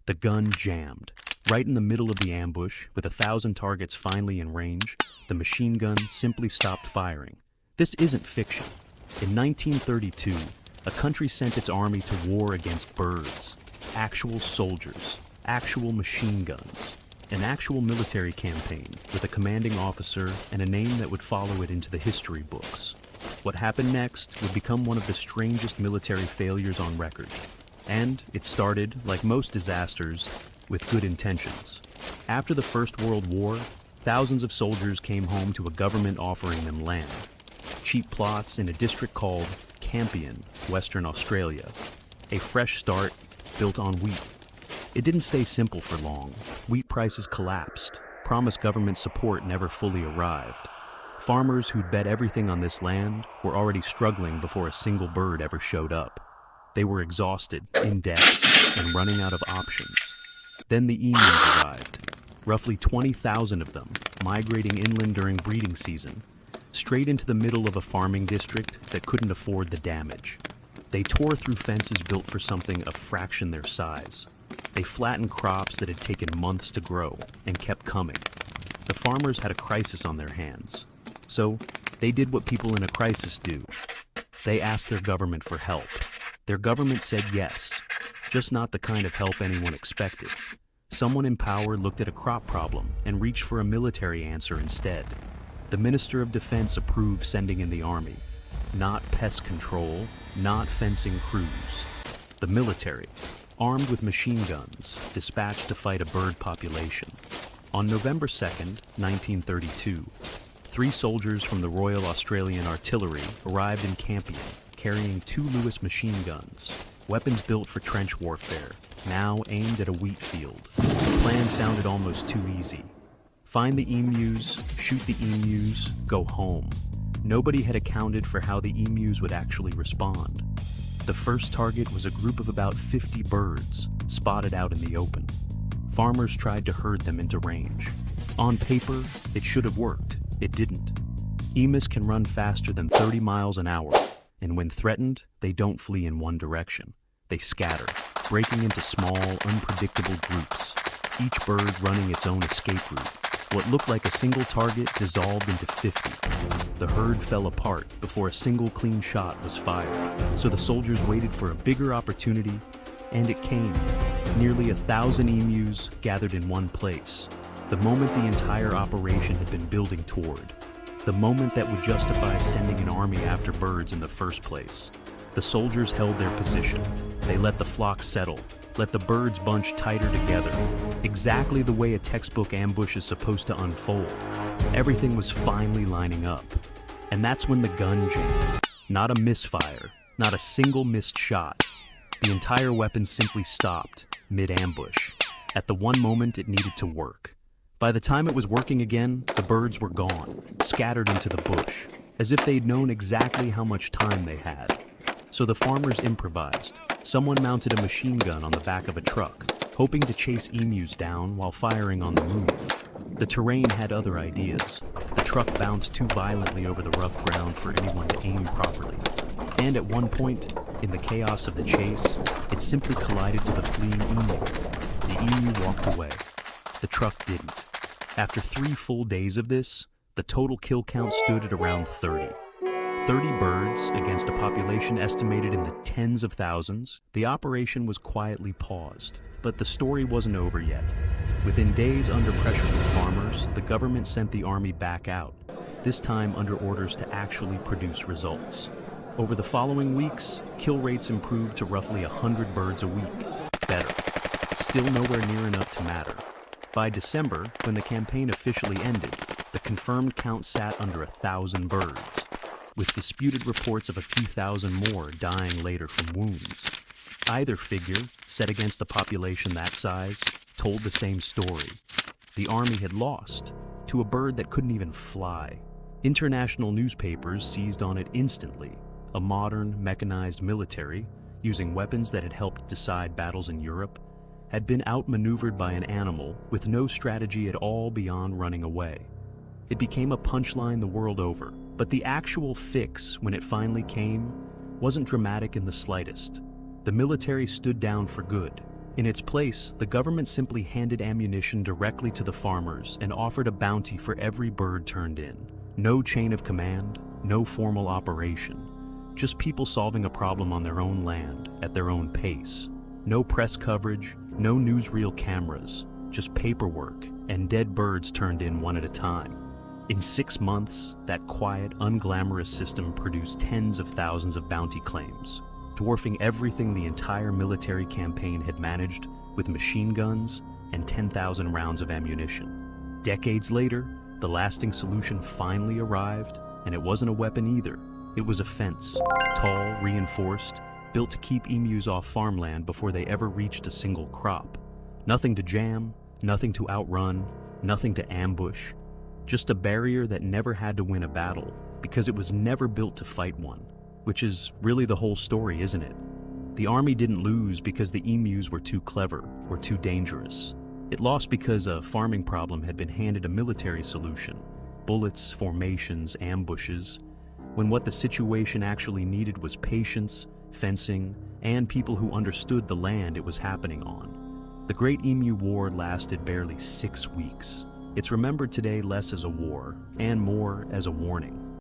The gun jammed. Right in the middle of the ambush, with 1,000 targets finally in range, the machine gun simply stopped firing. This isn't fiction. In 1932, a country sent its army to war against birds. Actual soldiers, actual machine guns, an actual military campaign with a commanding officer and a name that would follow it into the history books. What happened next would become one of the strangest military failures on record. And it started, like most disasters, with good intentions. After the First World War, thousands of soldiers came home to a government offering them land. Cheap plots in a district called Campion, Western Australia. A fresh start built on wheat. It didn't stay simple for long. Wheat prices collapsed. Promised government support never fully arrived. Farmers who'd bet everything on this land were already struggling before a single bird ever showed up. They were exhausted, in debt, and running out of options. Then the emus arrived, roughly 20,000 of them, migrating inland during breeding season, straight into the middle of a farming district that couldn't afford the damage. They tore through fences built for something a fraction their size. They flattened crops that had taken months to grow and kept coming. The farmers had a crisis on their hands. So they did what people in a crisis do. They asked their government for help. Their government said yes, just not the kind of help anyone expected. Someone in power looked at a crop problem and reached for a military answer instead. The Minister of Defense approved sending in the army. Not pest control, not fencing crews. The military, armed with machine guns, dispatched to fight a bird population. On November 2nd, 1932, 3 soldiers from the Royal Australian Artillery arrived in Campion, carrying 2 Lewis machine guns, weapons built for trench warfare, now aimed at a wheat field. The plan sounded almost too easy. Find the emus, shoot the emus, go home. Nobody had accounted for how the emus would actually respond. The first target was a group of about 50 birds, spotted out in the open. Farmers tried to herd them into range. On paper, it should have worked. It didn't. Emus can run faster than 30 miles an hour. And when threatened, they don't flee in one direction. They scatter, breaking into small, unpredictable groups, each bird running its own escape route. What looked like a single target dissolved into 50. The herd fell apart before a single clean shot was fired. So the soldiers waited for a bigger opportunity, and it came. Nearly 1,000 emus gathered in one place. The moment the entire operation had been building toward. The moment that would justify sending an army after birds in the first place. The soldiers held their position. They let the flock settle, let the birds bunch tighter together, exactly the way a textbook ambush is supposed to unfold. Everything was finally lining up. And that's when the gun jammed. Not a misfire, not a single missed shot. The entire weapon simply stopped, mid-ambush, at the one moment it needed to work. By the time it was working again, the birds were gone, scattered into the bush, as if they'd known exactly how much time they had. So the farmers improvised. Someone mounted a machine gun on the back of a truck, hoping to chase emus down while firing on the move. The terrain had other ideas. The truck bounced too violently over the rough ground for anyone to aim properly. And at one point, in the chaos of the chase, it simply collided with a fleeing emu. The emu walked away. The truck didn't. After 3 full days of this, the total kill count stood at around 30. 30 birds against a population estimated in the tens of thousands. The operation was quietly paused, but the story wasn't over yet. Within days, under pressure from farmers, the government sent the army back out, this time under orders to actually produce results. Over the following weeks, kill rates improved to roughly 100 birds a week. Better. Still nowhere near enough to matter. By December, when the campaign officially ended, the confirmed count sat under 1,000 birds, with disputed reports of a few thousand more dying later from wounds. Either figure, set against a population that size, told the same story. The army had lost, to a bird that couldn't even fly. International newspapers seized on it instantly. A modern, mechanized military, using weapons that had helped decide battles in Europe, had been outmaneuvered by an animal with no strategy at all beyond running away. It became a punchline the world over, but the actual fix, when it finally came, wasn't dramatic in the slightest. The military stood down for good. In its place, the government simply handed ammunition directly to the farmers and offered a bounty for every bird turned in. No chain of command, no formal operation. Just people solving a problem on their own land, at their own pace. No press coverage, no newsreel cameras, just paperwork and dead birds turned in one at a time. In 6 months, that quiet, unglamorous system produced tens of thousands of bounty claims, dwarfing everything the entire military campaign had managed with machine guns and 10,000 rounds of ammunition. Decades later, the lasting solution finally arrived, and it wasn't a weapon either. It was a fence, tall, reinforced, built to keep emus off farmland before they ever reached a single crop. Nothing to jam, nothing to outrun, nothing to ambush. Just a barrier that never had to win a battle, because it was never built to fight one. Which is really the whole story, isn't it? The army didn't lose because the emus were too clever or too dangerous. It lost because a farming problem had been handed a military solution. Bullets, formations, ambushes. When what the situation actually needed was patience, fencing, and people who understood the land it was happening on. The Great Emu War lasted barely 6 weeks. It's remembered today less as a war and more as a warning.